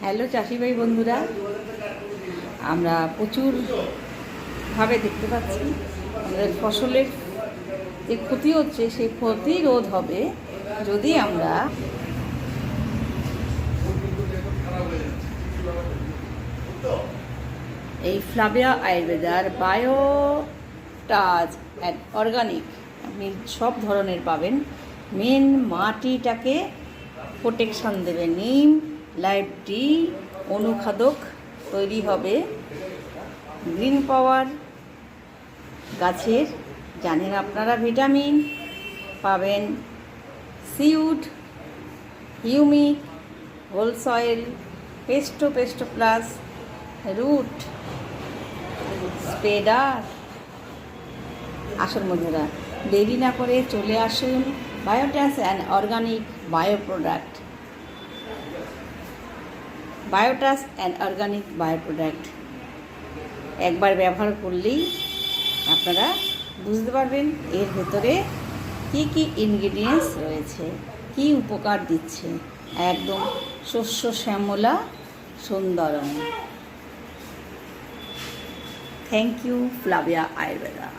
Hello চাষিভাই বন্ধুরা, আমরা প্রচুরভাবে দেখতে পাচ্ছি আমাদের ফসলের যে ক্ষতি হচ্ছে সেই ক্ষতি রোধ হবে যদি আমরা এই ফ্লাভিয়া আয়ুর্বেদার বায়োটাচ অ্যান্ড অর্গানিক আপনি সব ধরনের পাবেন। মেন মাটিটাকে প্রোটেকশান দেবে। নিম লাইফ টি অনুখাদক তৈরি হবে। গ্রিন পাওয়ার গাছের জানেন আপনারা ভিটামিন পাবেন। Seaweed, humic, whole soil, pesto plus, root, spreader. আসুন বন্ধুরা, দেরি না করে চলে আসুন Biotouch and organic bioproduct. Biotouch and organic bioproduct একবার ব্যবহার করলেই আপনারা বুঝতে পারবেন এর ভেতরে কী কী ইনগ্রিডিয়েন্টস রয়েছে, কী উপকার দিচ্ছে। একদম শস্য শ্যামলা সুন্দরম। Thank you Flavia Ayurveda.